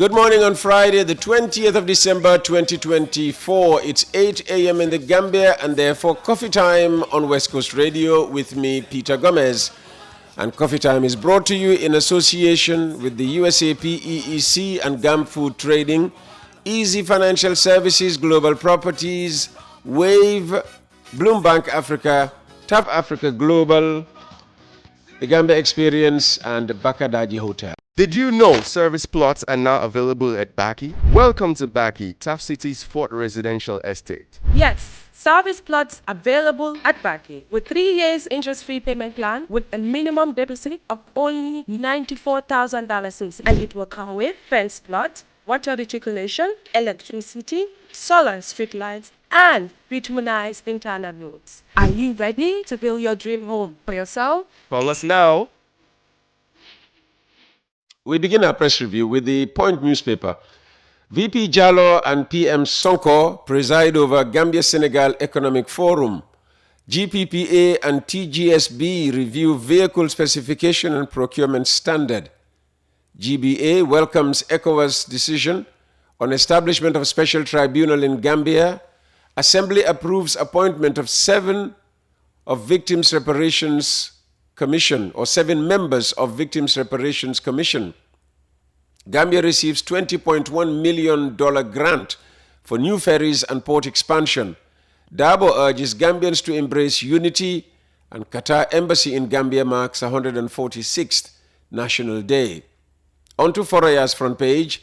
Good morning on Friday, the 20th of December 2024. It's 8 a.m. in the Gambia and therefore coffee time on West Coast Radio with me, Peter Gomez. And coffee time is brought to you in association with the USAP EEC and GAM Food Trading, Easy Financial Services, Global Properties, Wave, Bloombank Africa, Tap Africa Global, the Gambia Experience, and Bakadaji Hotel. Did you know service plots are now available at Baki? Welcome to Baki, Taft City's fourth residential estate. Yes, service plots available at Baki with 3 years interest-free payment plan with a minimum deposit of only $94,000, and it will come with fence plot, water reticulation, electricity, solar street lights, and bituminized internal roads. Are you ready to build your dream home for yourself? Call us now. We begin our press review with the Point newspaper. VP Jallow and PM Sonko preside over Gambia-Senegal Economic Forum. GPPA and TGSB review vehicle specification and procurement standard. GBA welcomes ECOWAS decision on establishment of special tribunal in Gambia. Assembly approves appointment of 7 Victims Reparations Commission or 7 members of Victims Reparations Commission. Gambia receives $20.1 million grant for new ferries and port expansion. Dabo urges Gambians to embrace unity, and Qatar Embassy in Gambia marks 146th National Day. On to Foraya's front page.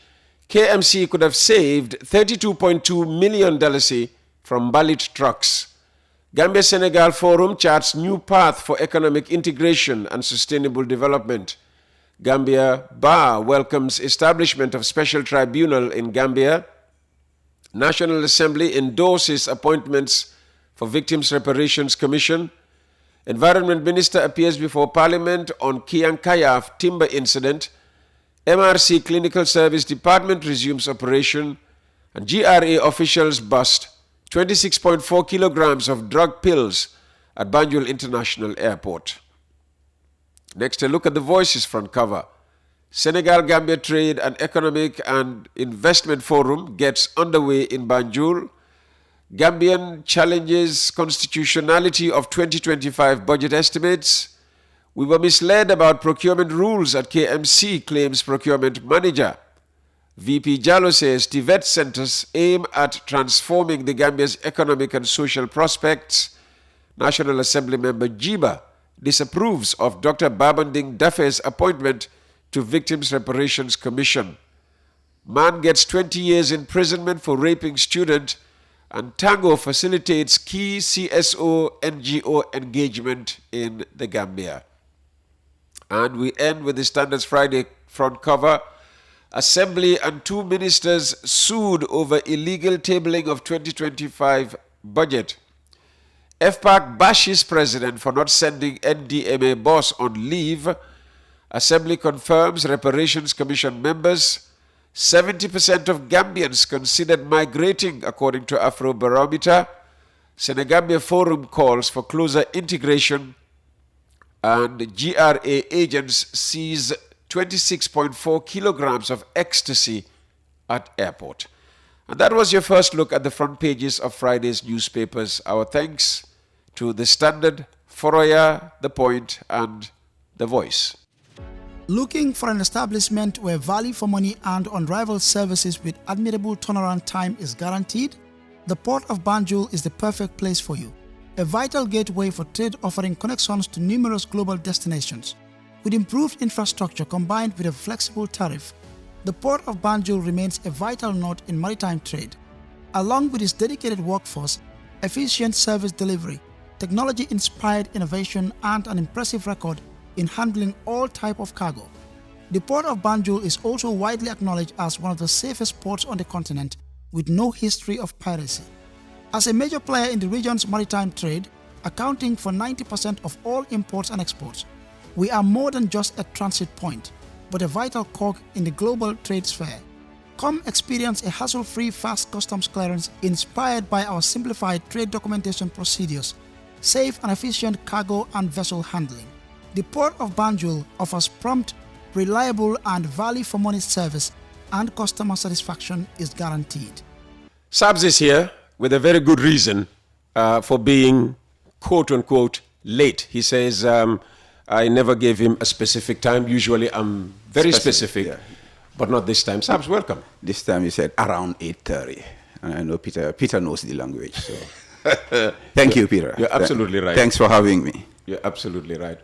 KMC could have saved $32.2 million from Balit trucks. Gambia-Senegal Forum charts new path for economic integration and sustainable development. Gambia Bar welcomes establishment of special tribunal in Gambia. National Assembly endorses appointments for Victims Reparations Commission. Environment Minister appears before Parliament on Kiankayaf timber incident. MRC Clinical Service Department resumes operation. And GRA officials bust 26.4 kilograms of drug pills at Banjul International Airport. Next, a look at the Voices front cover. Senegal-Gambia Trade and Economic and Investment Forum gets underway in Banjul. Gambian challenges constitutionality of 2025 budget estimates. We were misled about procurement rules at KMC, claims procurement manager. VP Jallow says TVET centers aim at transforming the Gambia's economic and social prospects. National Assembly member Jiba disapproves of Dr. Babanding Dafe's appointment to Victims Reparations Commission. Man gets 20 years imprisonment for raping student, and Tango facilitates key CSO NGO engagement in the Gambia. And we end with the Standards Friday front cover. Assembly and 2 ministers sued over illegal tabling of 2025 budget. FPAC bashes president for not sending NDMA boss on leave. Assembly confirms Reparations Commission members. 70% of Gambians considered migrating according to Afrobarometer. Senegambia Forum calls for closer integration. And GRA agents seize 26.4 kilograms of ecstasy at airport. And that was your first look at the front pages of Friday's newspapers. Our thanks to The Standard, Foraya, The Point, and The Voice. Looking for an establishment where value for money and unrivaled services with admirable turnaround time is guaranteed? The Port of Banjul is the perfect place for you. A vital gateway for trade offering connections to numerous global destinations. With improved infrastructure combined with a flexible tariff, the Port of Banjul remains a vital node in maritime trade. Along with its dedicated workforce, efficient service delivery, technology-inspired innovation, and an impressive record in handling all types of cargo, the Port of Banjul is also widely acknowledged as one of the safest ports on the continent with no history of piracy. As a major player in the region's maritime trade, accounting for 90% of all imports and exports, we are more than just a transit point, but a vital cog in the global trade sphere. Come experience a hassle-free fast customs clearance inspired by our simplified trade documentation procedures, safe and efficient cargo and vessel handling. The Port of Banjul offers prompt, reliable and value for money service and customer satisfaction is guaranteed. Sabs is here with a very good reason for being, quote unquote, late. He says, I never gave him a specific time. Usually I'm very specific, but not this time. Sabs, welcome. This time he said around 8:30. And I know Peter knows the language. So thank you, Peter. You're absolutely right. Thanks for having me. You're absolutely right.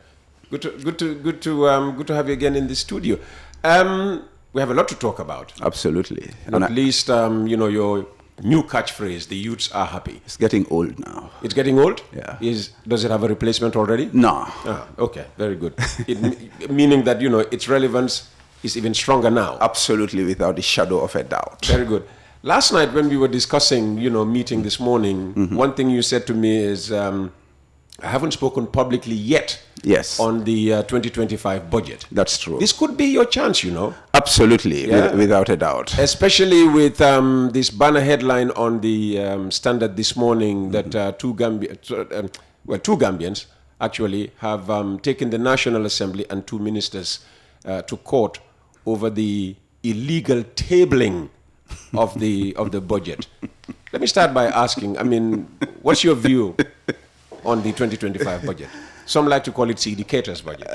Good to have you again in the studio. We have a lot to talk about. Absolutely. Not least, your new catchphrase, the youths are happy. It's getting old now. It's getting old? Yeah. Does it have a replacement already? No. Ah, okay, very good. Meaning that, its relevance is even stronger now. Absolutely, without a shadow of a doubt. Very good. Last night when we were discussing, meeting this morning, one thing you said to me is, I haven't spoken publicly yet on the 2025 budget. That's true. This could be your chance, Absolutely, without a doubt. Especially with this banner headline on the Standard this morning that two Gambians actually have taken the National Assembly and two ministers to court over the illegal tabling of the budget. Let me start by asking, what's your view on the 2025 budget? Some like to call it CDK's budget.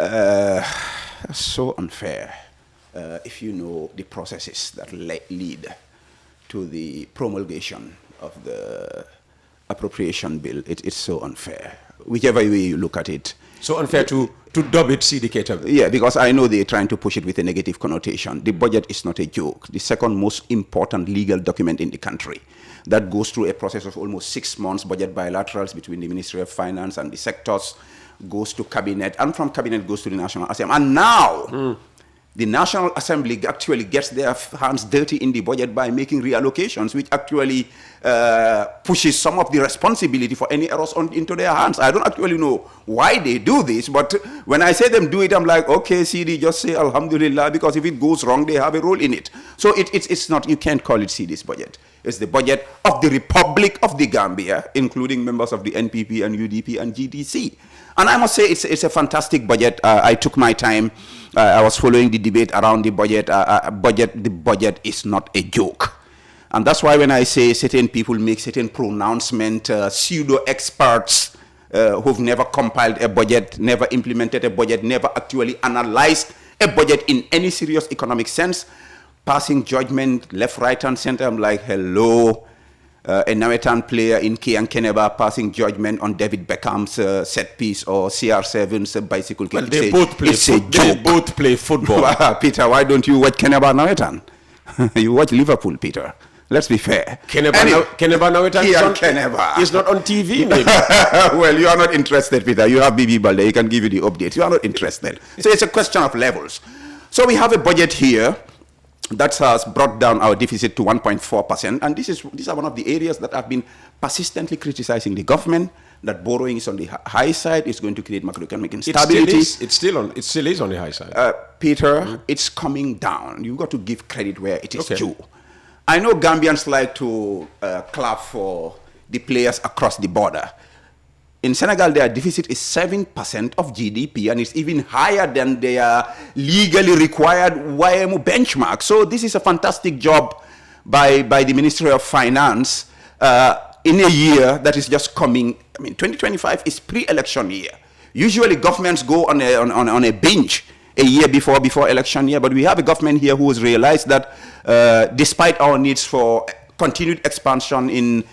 So unfair. If you know the processes that lead to the promulgation of the appropriation bill, it's so unfair. Whichever way you look at it. So unfair to dub it CDK. Yeah, because I know they're trying to push it with a negative connotation. The budget is not a joke. The second most important legal document in the country that goes through a process of almost 6 months, budget bilaterals between the Ministry of Finance and the sectors, goes to cabinet, and from cabinet goes to the National Assembly. And now, the National Assembly actually gets their hands dirty in the budget by making reallocations, which actually pushes some of the responsibility for any errors into their hands. I don't actually know why they do this, but when I say them do it, I'm like, okay, CD, just say Alhamdulillah, because if it goes wrong, they have a role in it. So it's not, you can't call it CD's budget. It's the budget of the Republic of the Gambia, including members of the NPP and UDP and GDC. And I must say it's a fantastic budget. I took my time. I was following the debate around the budget. The budget is not a joke. And that's why when I say certain people make certain pronouncement, pseudo-experts who've never compiled a budget, never implemented a budget, never actually analyzed a budget in any serious economic sense, passing judgment left, right, and center, I'm like, hello. A Nametan player in Kian Keneba passing judgment on David Beckham's set piece or CR7's bicycle kick. Well, they both play football. Peter, why don't you watch Keneba Nametan? You watch Liverpool, Peter. Let's be fair. Keneba Nametan is not on TV, maybe. Well, you are not interested, Peter. You have Bibi Balde. He can give you the updates. You are not interested. So it's a question of levels. So we have a budget here that has brought down our deficit to 1.4%. And these are one of the areas that I've been persistently criticizing the government, that borrowing is on the high side, it's going to create macroeconomic instability. It still is on the high side. Peter, it's coming down. You've got to give credit where it is due. I know Gambians like to clap for the players across the border. In Senegal, their deficit is 7% of GDP, and it's even higher than their legally required YMO benchmark. So this is a fantastic job by the Ministry of Finance in a year that is just coming. 2025 is pre-election year. Usually governments go on a binge a year before election year, but we have a government here who has realized that despite our needs for continued expansion in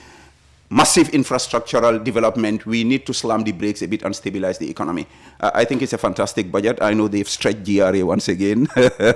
massive infrastructural development, we need to slam the brakes a bit and stabilize the economy. I think it's a fantastic budget. I know they've stretched GRA once again.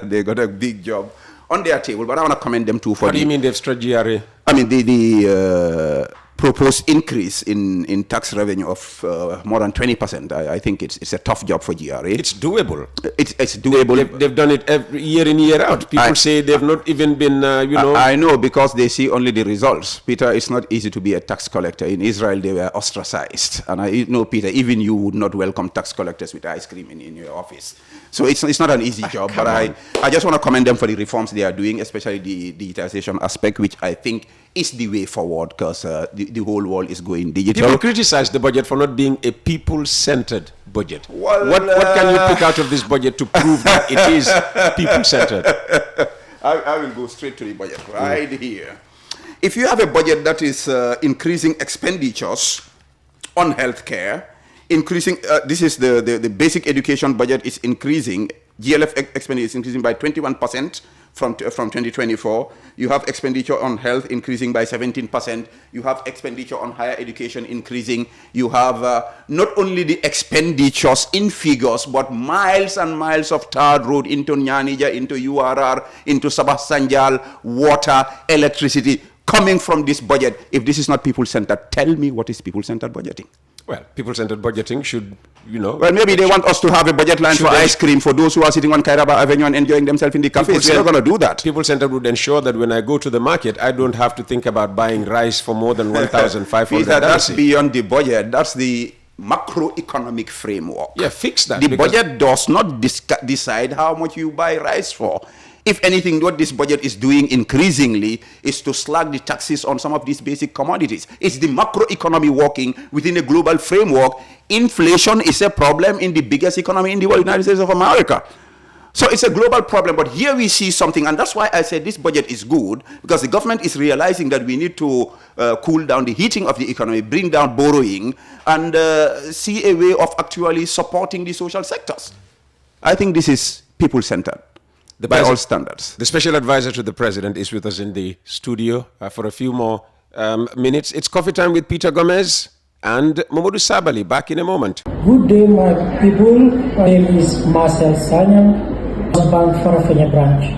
They got a big job on their table, but I want to commend them too for What do you mean they've stretched GRA? The proposed increase in tax revenue of more than 20%. I think it's a tough job for GRA. It's doable. It's doable. They've done it every year in, year out. People say they've not even been, I know, because they see only the results. Peter, it's not easy to be a tax collector. In Israel, they were ostracized. And I know, Peter, even you would not welcome tax collectors with ice cream in your office. So it's not an easy job. But I just want to commend them for the reforms they are doing, especially the digitization aspect, which I think is the way forward, because the whole world is going digital. People criticize the budget for not being a people-centered budget. Well, what can you pick out of this budget to prove that it is people-centered? I will go straight to the budget right here. If you have a budget that is increasing expenditures on healthcare, increasing, this is the basic education budget is increasing, GLF expenditure is increasing by 21% from 2024. You have expenditure on health increasing by 17%. You have expenditure on higher education increasing. You have not only the expenditures in figures, but miles and miles of tarred road into Nyanija, into URR, into Sabah Sanjal, water, electricity, coming from this budget. If this is not people-centered, tell me what is people-centered budgeting? Well, people-centered budgeting should, Well, maybe they want us to have a budget line for ice cream for those who are sitting on Kairaba Avenue and enjoying themselves in the cafes. We're not going to do that. People-centered would ensure that when I go to the market, I don't have to think about buying rice for more than $1,500. That's beyond the budget. That's the macroeconomic framework. Yeah, fix that. The budget does not decide how much you buy rice for. If anything, what this budget is doing increasingly is to slug the taxes on some of these basic commodities. It's the macroeconomy working within a global framework. Inflation is a problem in the biggest economy in the world, United States of America. So it's a global problem, but here we see something, and that's why I said this budget is good, because the government is realizing that we need to cool down the heating of the economy, bring down borrowing, and see a way of actually supporting the social sectors. I think this is people-centered. By all standards. The special advisor to the president is with us in the studio for a few more minutes. It's coffee time with Peter Gomez and Momodou Sabally. Back in a moment. Good day, my people. My name is Marcel Sanyang, Bank Farafenya branch.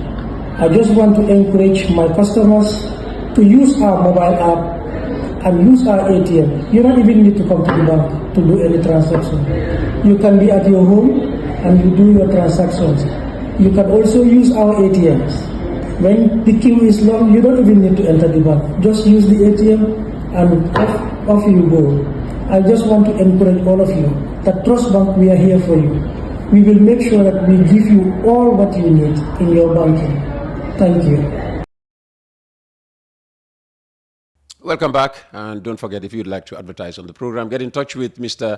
I just want to encourage my customers to use our mobile app and use our ATM. You don't even need to come to the bank to do any transaction. You can be at your home and you do your transactions. You can also use our ATMs. When the queue is long, you don't even need to enter the bank. Just use the ATM and off you go. I just want to encourage all of you that Trust Bank, we are here for you. We will make sure that we give you all what you need in your banking. Thank you. Welcome back. And don't forget, if you'd like to advertise on the program, get in touch with Mr.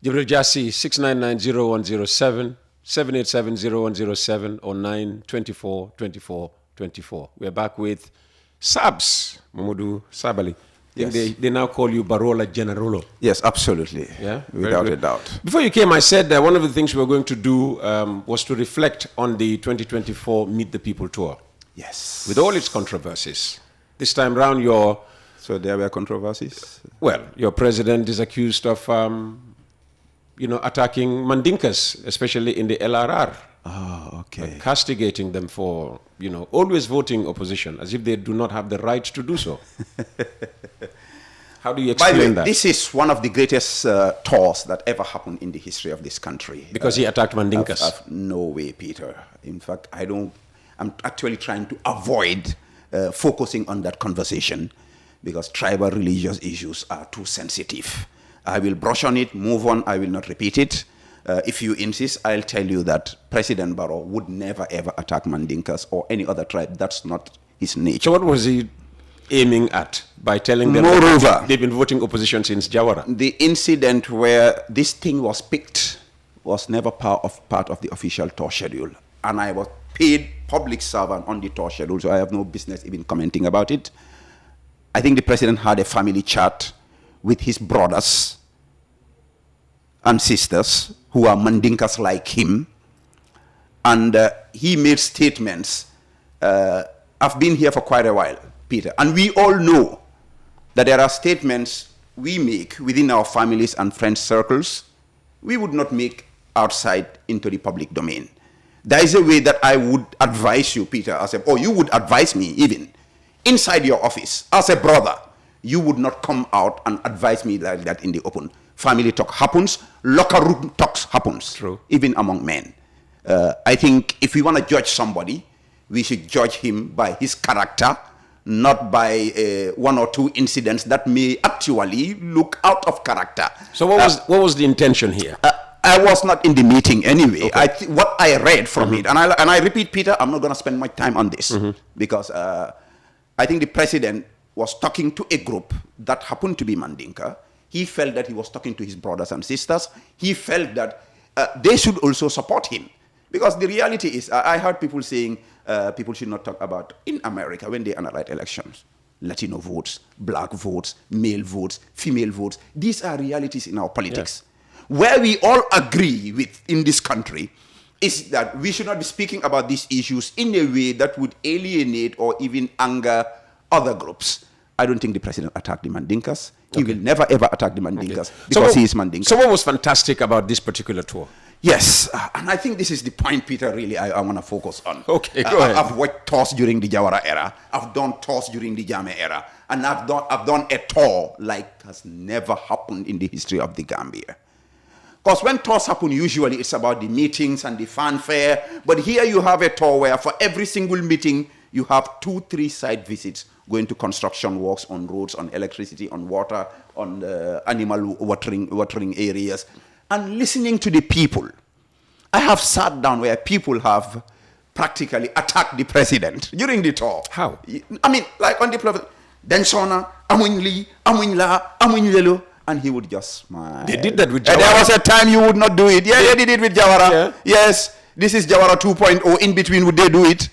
Jibril Jassi, 6990107. 787-0107 or 924-24-24. We're back with Sabs, Momodou Sabally. Yes. They now call you Barola Generolo. Yes, absolutely. Yeah, without a doubt. Before you came, I said that one of the things we were going to do was to reflect on the 2024 Meet the People tour. Yes. With all its controversies. This time round, So there were controversies? Well, your president is accused of attacking Mandinkas, especially in the LRR. Oh, okay. Castigating them for, always voting opposition, as if they do not have the right to do so. How do you explain By the way, that? This is one of the greatest tours that ever happened in the history of this country. Because he attacked Mandinkas. No way, Peter. In fact, I'm actually trying to avoid focusing on that conversation because tribal religious issues are too sensitive. I will brush on it, move on, I will not repeat it. If you insist, I'll tell you that President Barrow would never ever attack Mandinkas or any other tribe. That's not his nature. So what was he aiming at by telling them Moreover, they've been voting opposition since Jawara? The incident where this thing was picked was never part of the official tour schedule. And I was paid public servant on the tour schedule, so I have no business even commenting about it. I think the president had a family chat with his brothers and sisters who are Mandinkas like him. And he made statements. I've been here for quite a while, Peter. And we all know that there are statements we make within our families and friend circles we would not make outside into the public domain. There is a way that I would advise you, Peter, or you would advise me even, inside your office, as a brother. You would not come out and advise me like that in the open. Family talk happens, locker room talks happens. True. Even among men. I think if we want to judge somebody, we should judge him by his character, not by one or two incidents that may actually look out of character. So what was the intention here? I was not in the meeting anyway. Okay. What I read from it, and I repeat, Peter, I'm not going to spend much time on this because I think the president was talking to a group that happened to be Mandinka. He felt that he was talking to his brothers and sisters. He felt that they should also support him. Because the reality is, I heard people saying, people should not talk about in America when they analyze elections. Latino votes, black votes, male votes, female votes. These are realities in our politics. Yeah. Where we all agree with in this country is that we should not be speaking about these issues in a way that would alienate or even anger other groups. I don't think the president attacked the Mandinkas. He will never ever attack the Mandinkas because he is Mandinka. So what was fantastic about this particular tour? Yes, and I think this is the point, Peter, really I want to focus on. Okay, go ahead. I've worked tours during the Jawara era. I've done tours during the Jammeh era. And I've done a tour like has never happened in the history of the Gambia. Because when tours happen, usually it's about the meetings and the fanfare. But here you have a tour where for every single meeting, you have 2-3 site visits going to construction works on roads, on electricity, on water, on animal watering areas. And listening to the people. I have sat down where people have practically attacked the president during the tour. How? I mean, like on the platform, Densona, Amunli, Amunla, Amunlelo, and he would just smile. They did that with Jawara. And there was a time you would not do it. Yeah, they did it with Jawara. Yeah. Yes, this is Jawara 2.0. In between, would they do it?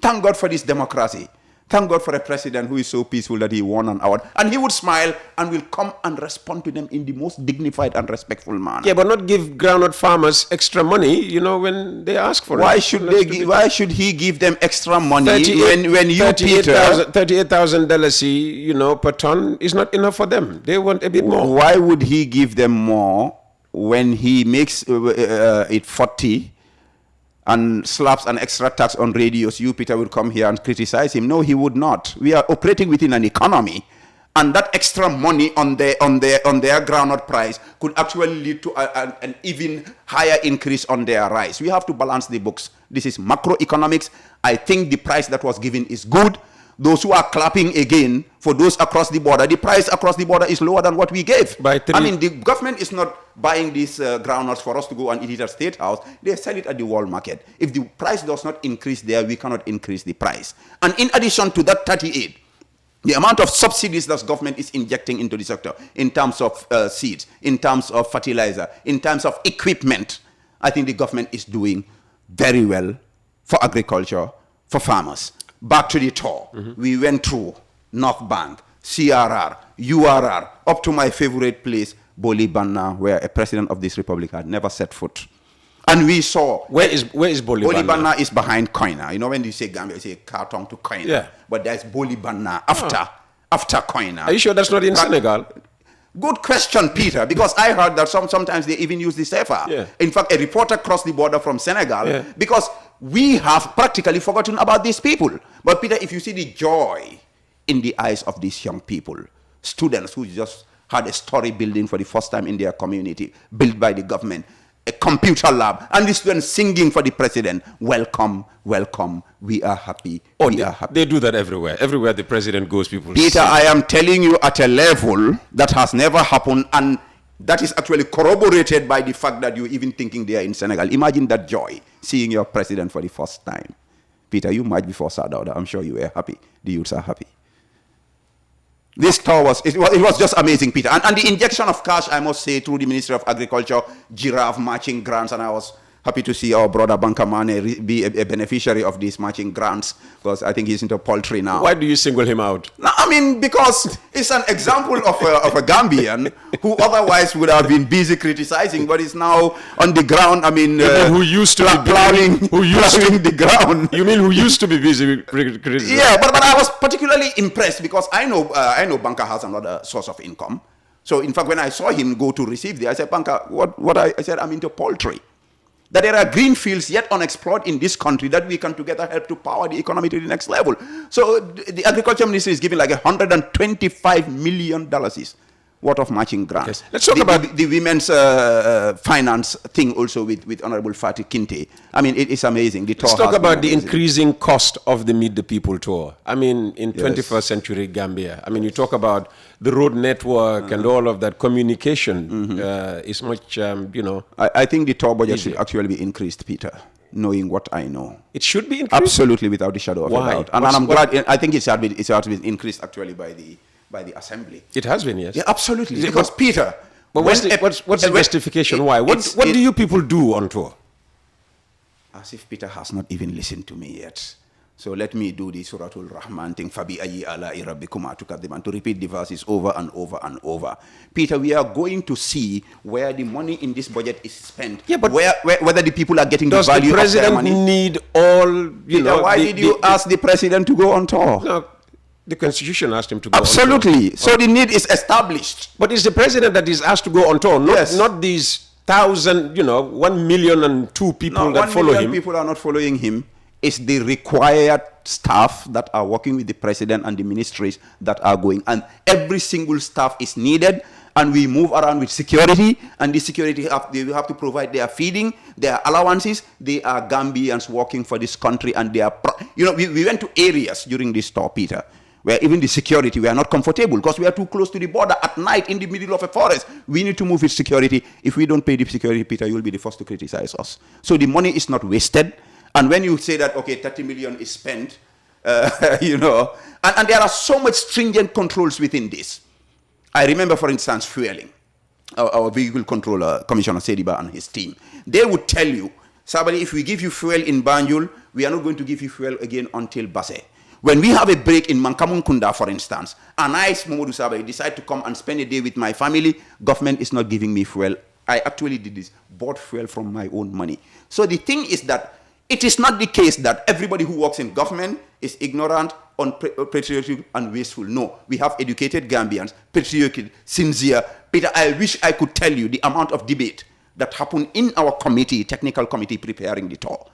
Thank God for this democracy. Thank God for a president who is so peaceful that he won an award. And he would smile and will come and respond to them in the most dignified and respectful manner. Yeah, but not give groundnut farmers extra money, when they ask for why it. Why should he give them extra money when you, Peter... $38,000, per ton is not enough for them. They want a bit more. Why would he give them more when he makes it 40 and slaps an extra tax on radios? You, Peter, would come here and criticize him. No, he would not. We are operating within an economy, and that extra money on their groundnut price could actually lead to an even higher increase on their rice. We have to balance the books. This is macroeconomics. I think the price that was given is good. Those who are clapping again for those across the border, the price across the border is lower than what we gave. I mean, the government is not buying these groundnuts for us to go and eat it at State House. They sell it at the world market. If the price does not increase there, we cannot increase the price. And in addition to that 38, the amount of subsidies that government is injecting into the sector in terms of seeds, in terms of fertilizer, in terms of equipment, I think the government is doing very well for agriculture, for farmers. Back to the tour. We went through North Bank, CRR, URR, up to my favorite place, Bolibanna, where a president of this republic had never set foot. And we saw... Where is Bolibanna? Bolibanna is behind Koina. When you say Gambia, you say Kartong to Koina. Yeah. But there's Bolibanna after Koina. Are you sure that's not in Senegal? Good question, Peter, because I heard that sometimes they even use the CFA. Yeah. In fact, a reporter crossed the border from Senegal because we have practically forgotten about these people. But Peter, if you see the joy in the eyes of these young people, students who just had a story building for the first time in their community, built by the government, a computer lab, and the students singing for the president, welcome, welcome, we are happy, we are happy. They do that everywhere. Everywhere the president goes, people Peter, sing. I am telling you at a level that has never happened, and that is actually corroborated by the fact that you're even thinking they are in Senegal. Imagine that joy, seeing your president for the first time. Peter, you might before Sadauda. I'm sure you were happy. The youths are happy. This tour it was just amazing, Peter. And the injection of cash, I must say, through the Ministry of Agriculture, giraffe matching grants, and I was happy to see our brother Bankamane be a beneficiary of these matching grants, because I think he's into poultry now. Why do you single him out? No, I mean, because it's an example of a Gambian who otherwise would have been busy criticizing, but is now on the ground. I mean, who used to be plowing the ground. You mean who used to be busy criticizing? Yeah, but I was particularly impressed because I know Banka has another source of income. So in fact, when I saw him go to receive there, I said, Banka, I said, I'm into poultry. That there are green fields yet unexplored in this country that we can together help to power the economy to the next level. So the agriculture ministry is giving like $125 million worth of matching grants. Okay. Let's talk about the women's finance thing also with Honorable Fatih Kinte. I mean, it is amazing. Let's talk about the increasing cost of the Meet the People tour. I mean, in 21st century Gambia, I mean, you talk about the road network and all of that. Communication is much, I think the tour budget should actually be increased, Peter, knowing what I know. It should be increased? Absolutely, without a shadow of a doubt. And I'm glad, I think it should be increased actually by the assembly. It has been, yes. Yeah, absolutely. Because Peter, but what's the justification? Why? What do you people do on tour? As if Peter has not even listened to me yet. So let me do the Suratul Rahman thing, Fabi ayi ala'i rabbikuma tukadiman, to repeat the verses over and over and over. Peter, we are going to see where the money in this budget is spent. Yeah, but whether the people are getting the does value the of their president money. need all, Peter, why did you ask the president to go on tour? No, the constitution asked him to go on Absolutely. tour. So the need is established. But it's the president that is asked to go on tour, not, Yes. not these 1,000, 1,000,002 people that 1 follow million him. people are not following him. It's the required staff that are working with the president and the ministries that are going. And every single staff is needed. And we move around with security. And the security, they will have to provide their feeding, their allowances. They are Gambians working for this country. And they are, we went to areas during this tour, Peter, where even the security, we are not comfortable because we are too close to the border at night in the middle of a forest. We need to move with security. If we don't pay the security, Peter, you will be the first to criticize us. So the money is not wasted. And when you say that, okay, 30 million is spent, and there are so much stringent controls within this. I remember, for instance, fueling. Our vehicle controller, Commissioner Sediba and his team, they would tell you, Sabally, if we give you fuel in Banjul, we are not going to give you fuel again until Basse. When we have a break in Mankamunkunda, for instance, and I, Momodou Sabally, decide to come and spend a day with my family, government is not giving me fuel. I actually did this, bought fuel from my own money. So the thing is that it is not the case that everybody who works in government is ignorant, unpatriotic, and wasteful. No, we have educated Gambians, patriotic, sincere. Peter, I wish I could tell you the amount of debate that happened in our committee, technical committee, preparing the tour.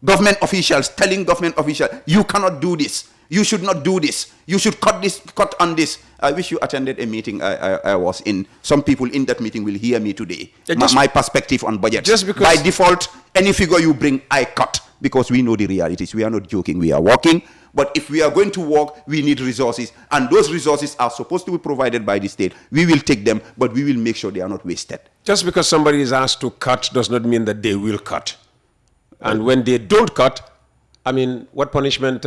Government officials telling government officials, you cannot do this. You should not do this. You should cut on this. I wish you attended a meeting I was in. Some people in that meeting will hear me today. My perspective on budget. Just because by default, any figure you bring, I cut. Because we know the realities. We are not joking. We are working. But if we are going to work, we need resources. And those resources are supposed to be provided by the state. We will take them, but we will make sure they are not wasted. Just because somebody is asked to cut does not mean that they will cut. And when they don't cut, what punishment?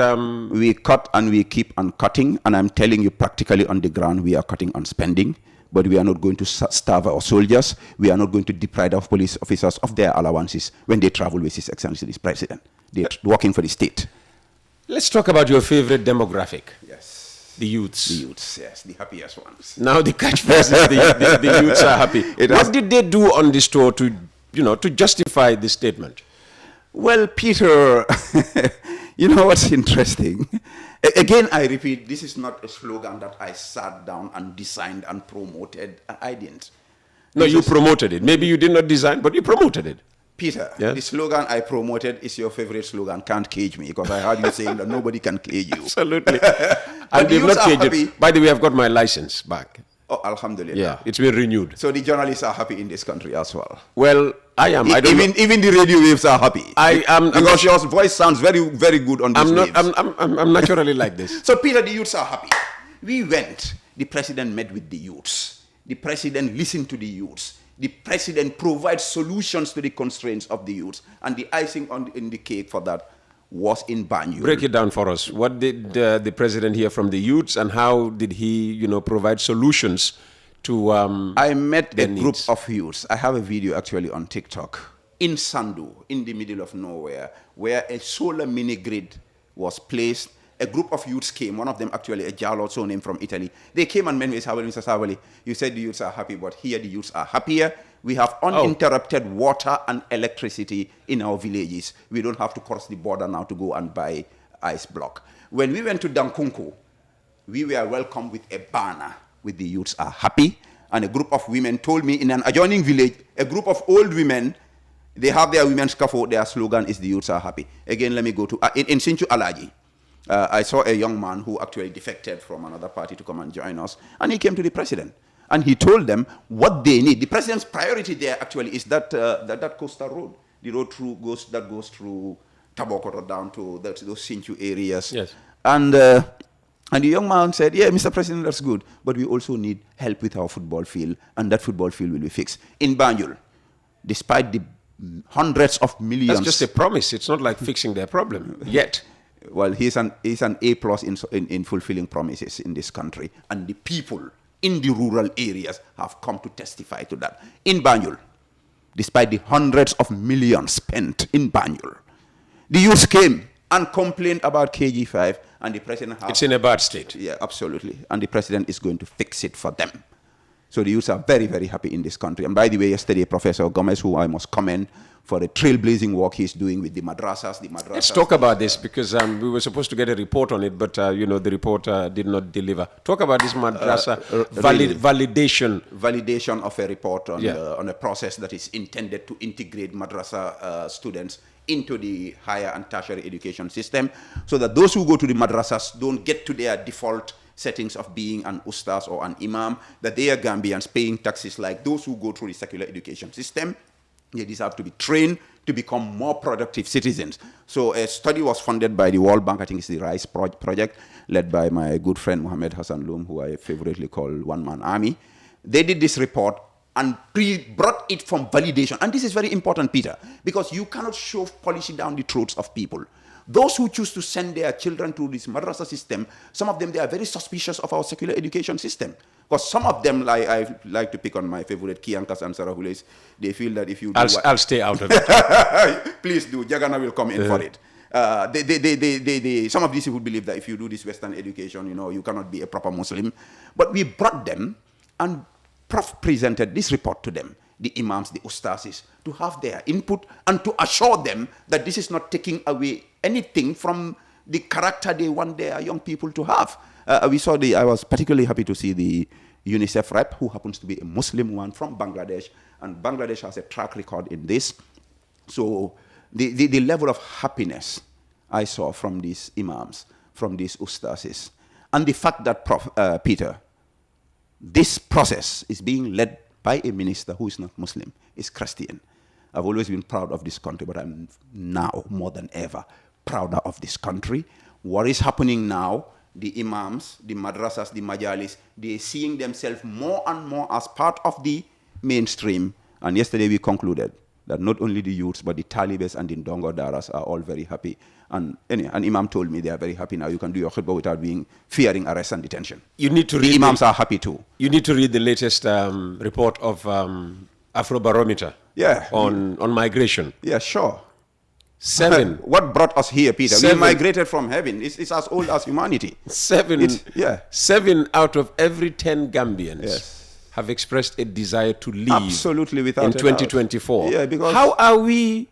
We cut and we keep on cutting. And I'm telling you, practically on the ground, we are cutting on spending. But we are not going to starve our soldiers. We are not going to deprive our police officers of their allowances when they travel with His Excellency, the President. They're working for the state. Let's talk about your favorite demographic. Yes. The youths. The youths, yes, the happiest ones. Now the catchphrase is the youths are happy. What did they do on this tour to justify this statement? Well, Peter, you know what's interesting? Again, I repeat, this is not a slogan that I sat down and designed and promoted. I didn't. No, you promoted it. Maybe you did not design, but you promoted it. Peter, Yes? the slogan I promoted is your favorite slogan, can't cage me, because I heard you saying that nobody can cage you. Absolutely. But And they've you not are changed happy. it. By the way, I've got my license back. Oh, alhamdulillah. Yeah, it's been renewed. So the journalists are happy in this country as well. Well, I am. I don't know. Even the radio waves are happy. I am because your voice sounds very, very good on these waves. I'm naturally like this. So, Peter, the youths are happy. We went. The president met with the youths. The president listened to the youths. The president provides solutions to the constraints of the youths. And the icing in the cake for that was in Banjul. Break it down for us. What did the president hear from the youths, and how did he, provide solutions to I met a their group needs? of youths. I have a video actually on TikTok in Sandu, in the middle of nowhere, where a solar mini grid was placed. A group of youths came, one of them actually a Jalo, so named from Italy. They came and met me, Mr. Sabally, you said the youths are happy, but here the youths are happier. We have uninterrupted water and electricity in our villages. We don't have to cross the border now to go and buy ice block. When we went to Dankunku, we were welcomed with a banner with the youths are happy. And a group of women told me in an adjoining village, a group of old women, they have their women's scaffold, their slogan is the youths are happy. Again, let me go to, in Sinchu Alaji, I saw a young man who actually defected from another party to come and join us. And he came to the president. And he told them what they need. The president's priority there actually is that coastal road. The road that goes through Tabokoro down to those Sinchu areas. Yes. And the young man said, yeah, Mr. President, that's good. But we also need help with our football field. And that football field will be fixed. In Banjul, despite the hundreds of millions. That's just a promise. It's not like fixing their problem yet. Well, he's an A+ in fulfilling promises in this country. And the people in the rural areas have come to testify to that. In Banjul, despite the hundreds of millions spent in Banjul. The youth came and complained about KG5, and the president has... It's in a bad state. Yeah, absolutely. And the president is going to fix it for them. So the youths are very, very happy in this country. And by the way, yesterday, Professor Gomez, who I must commend for the trailblazing work he's doing with the madrasas. Let's talk about this, because we were supposed to get a report on it, but the report did not deliver. Talk about this madrasa validation. Validation of a report on, Yeah. On a process that is intended to integrate madrasa students into the higher and tertiary education system, so that those who go to the madrasas don't get to their default settings of being an ustaz or an imam, that they are Gambians paying taxes like those who go through the secular education system. They deserve to be trained to become more productive citizens. So a study was funded by the World Bank. I think it's the RISE project, led by my good friend Mohammed Hassan Loom, who I favorably call one-man army. They did this report and brought it from validation. And this is very important, Peter, because you cannot shove policy down the throats of people. Those who choose to send their children to this madrasa system, some of them, they are very suspicious of our secular education system. Because some of them, like I like to pick on my favorite Kiankas and Sarahules, they feel that if you do I'll stay out of it. Please do. Jagana will come in for it. Some of these people believe that if you do this Western education, you cannot be a proper Muslim. But we brought them, and Prof presented this report to them, the imams, the ustazis, to have their input and to assure them that this is not taking away anything from the character they want their young people to have. I was particularly happy to see the UNICEF rep, who happens to be a Muslim one from Bangladesh, and Bangladesh has a track record in this. So the level of happiness I saw from these imams, from these ustazis, and the fact that, Peter, this process is being led by a minister who is not Muslim, is Christian. I've always been proud of this country, but I'm now more than ever prouder of this country. What is happening now, the imams, the madrasas, the majalis, they're seeing themselves more and more as part of the mainstream. And yesterday we concluded that not only the youths, but the Talibans and the Ndongo Daras are all very happy. And an imam told me they are very happy now. You can do your khutbah without fearing arrest and detention. You need to read. The imams are happy too. You need to read the latest report of Afrobarometer. Yeah. On migration. Yeah, sure. 7. What brought us here, Peter? 7. We migrated from heaven. It's as old as humanity. 7. Yeah. 7 out of every 10 Gambians. Yes. Have expressed a desire to leave. Absolutely, without in a doubt. 2024. Yeah, because how are we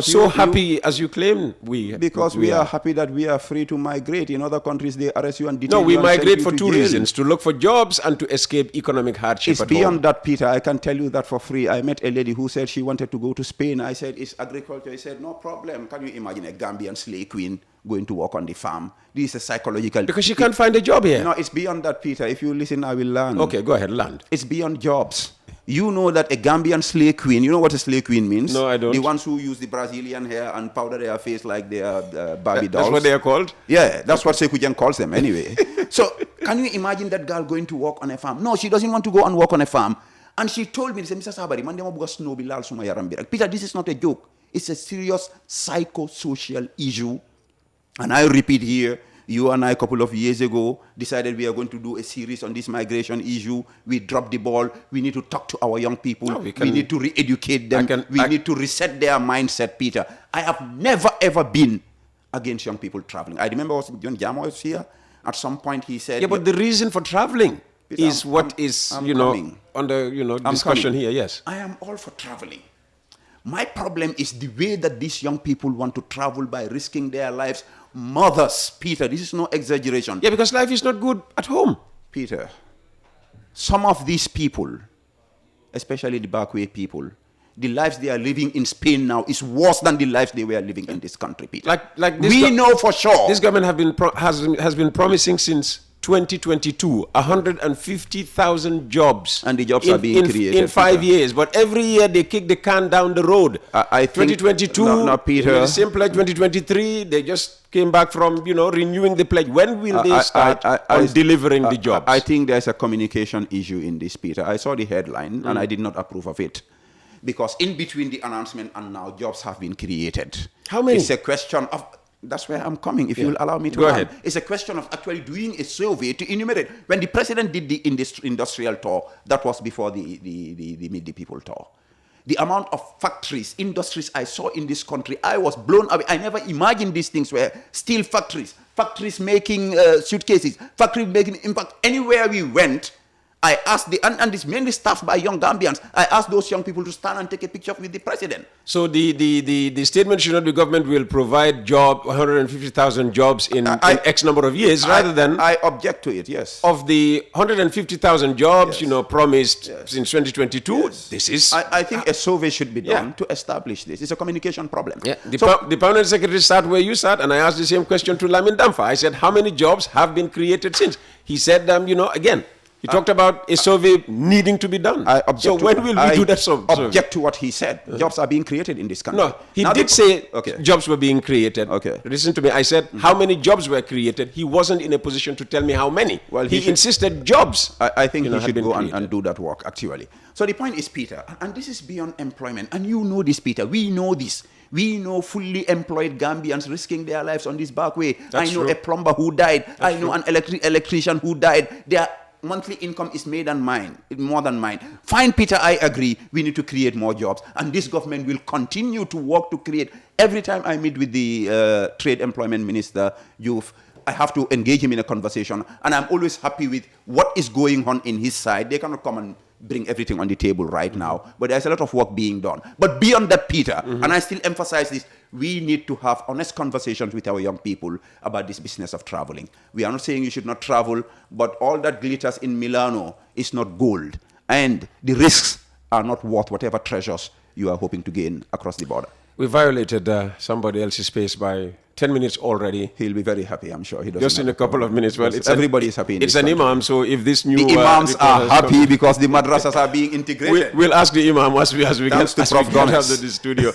so happy as you claim we? Because we are happy that we are free to migrate. In other countries, they arrest you and detain you. No, we and send migrate you for to two jail. reasons: to look for jobs and to escape economic hardship. It's beyond that, Peter. I can tell you that for free. I met a lady who said she wanted to go to Spain. I said, it's agriculture. He said, no problem. Can you imagine a Gambian slave queen going to work on the farm? This is a psychological... Because she can't find a job here. No, it's beyond that, Peter. If you listen, I will learn. Okay, go ahead, land. It's beyond jobs. You know that a Gambian slave queen, you know what a slave queen means? No, I don't. The ones who use the Brazilian hair and powder their face like they are Barbie dolls. That's what they are called? Yeah, that's what Sekujan calls them anyway. So, can you imagine that girl going to work on a farm? No, she doesn't want to go and work on a farm. And she told me, Mr. Sabally, man, dema buga snow bilal suma yaram bi rek. Peter, this is not a joke. It's a serious psychosocial issue. And I repeat here, you and I, a couple of years ago, decided we are going to do a series on this migration issue. We dropped the ball. We need to talk to our young people. No, we need to re-educate them. We need to reset their mindset, Peter. I have never, ever been against young people traveling. I remember when Jamo was here, at some point he said... Yeah, but the reason for traveling Peter, is what is, under, discussion here, yes. I am all for traveling. My problem is the way that these young people want to travel by risking their lives. Mothers, Peter, this is no exaggeration. Yeah, because life is not good at home. Peter, some of these people, especially the backway people, the lives they are living in Spain now is worse than the lives they were living in this country, Peter. Like this we know for sure. This government has been promising since 2022 150,000 jobs, and the jobs are being created in 5 years. But every year they kick the can down the road. I think 2022, no, Peter. The same pledge. 2023, they just came back from renewing the pledge. When will they start on delivering the jobs? I think there's a communication issue in this, Peter. I saw the headline and I did not approve of it, because in between the announcement and now, jobs have been created. How many? It's a question of... That's where I'm coming, if you will allow me to go ahead. It's a question of actually doing a survey to enumerate. When the president did the industrial tour, that was before the Meet the People tour. The amount of factories, industries I saw in this country, I was blown away. I never imagined these things were steel factories, factories making suitcases, factories making impact. Anywhere we went, I asked and it's mainly staffed by young Gambians. I asked those young people to stand and take a picture with the president. So the statement should not be government will provide 150,000 jobs in X number of years, rather than I object to it. Yes. Of the 150,000 jobs, Yes. Promised Yes. since 2022, Yes. this is. I think a survey should be done to establish this. It's a communication problem. Yeah. The permanent secretary sat where you sat, and I asked the same question to Lamin Damfa. I said, how many jobs have been created since? He said, again. He talked about a survey needing to be done. So when will we do that survey? Object to what he said. Jobs are being created in this country. No, he did say okay. jobs were being created. Okay. Listen to me. I said how many jobs were created. He wasn't in a position to tell me how many. Well, he insisted jobs. I think he should go and do that work, actually. So the point is, Peter, and this is beyond employment, and you know this, Peter. We know this. We know fully employed Gambians risking their lives on this back way. I know a plumber who died. I know an electrician who died. Their monthly income is more than mine. Fine, Peter, I agree. We need to create more jobs. And this government will continue to work to create. Every time I meet with the Trade Employment Minister, Youth, I have to engage him in a conversation. And I'm always happy with what is going on in his side. They cannot come and bring everything on the table right now. But there's a lot of work being done. But beyond that, Peter, and I still emphasize this, we need to have honest conversations with our young people about this business of traveling. We are not saying you should not travel, but all that glitters in Milano is not gold. And the risks are not worth whatever treasures you are hoping to gain across the border. We violated somebody else's space by 10 minutes already. He'll be very happy, I'm sure. He doesn't Just in a couple of minutes. Well, everybody is happy in it's this an country. imam, so if this new... The imams are happy because the madrasas are being integrated. We'll ask the imam as we get out of the studio.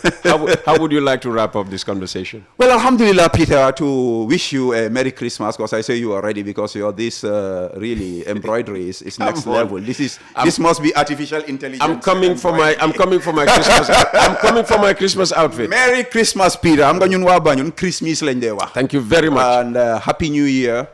How would you like to wrap up this conversation? Well, alhamdulillah, Peter, to wish you a Merry Christmas, because I say you are ready because this really embroidery is next level. This must be artificial intelligence. I'm coming for my Christmas. I'm coming for my Christmas outfit. Merry Christmas, Peter. I'm going to Christmas. Thank you very much. And Happy New Year.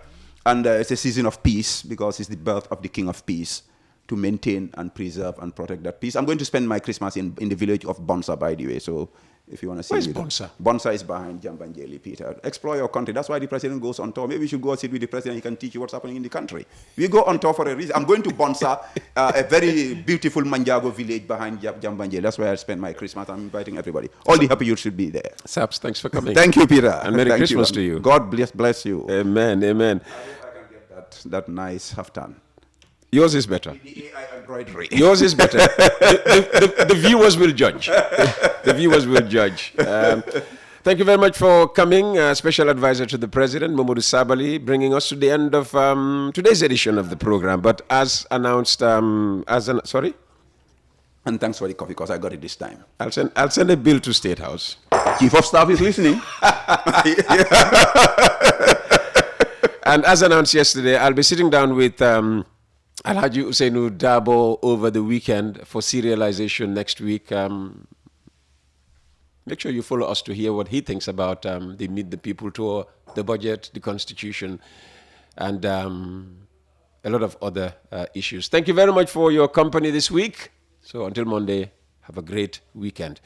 And it's a season of peace because it's the birth of the King of Peace, to maintain and preserve and protect that peace. I'm going to spend my Christmas in the village of Bonsa, by the way. So if you want to see Where's Bonsa? Bonsa is behind Banjul, Peter. Explore your country. That's why the president goes on tour. Maybe we should go sit with the president. He can teach you what's happening in the country. We go on tour for a reason. I'm going to Bonsa, a very beautiful Manjago village behind Banjul. That's where I spend my Christmas. I'm inviting everybody. All the happy youth should be there. Saps, thanks for coming. Thank you, Peter. And Merry Christmas to you. God bless you. Amen, amen. I hope I can get that nice haftan. Yours is better. The AI embroidery. Yours is better. The viewers will judge. The viewers will judge. Thank you very much for coming. Special advisor to the President, Momodou Sabally, bringing us to the end of today's edition of the program. But as announced, sorry? And thanks for the coffee, because I got it this time. I'll send a bill to State House. Chief of Staff is listening. And as announced yesterday, I'll be sitting down with Alhaji Usainu Dabo over the weekend for serialization next week. Make sure you follow us to hear what he thinks about the Meet the People tour, the budget, the Constitution, and a lot of other issues. Thank you very much for your company this week. So until Monday, have a great weekend.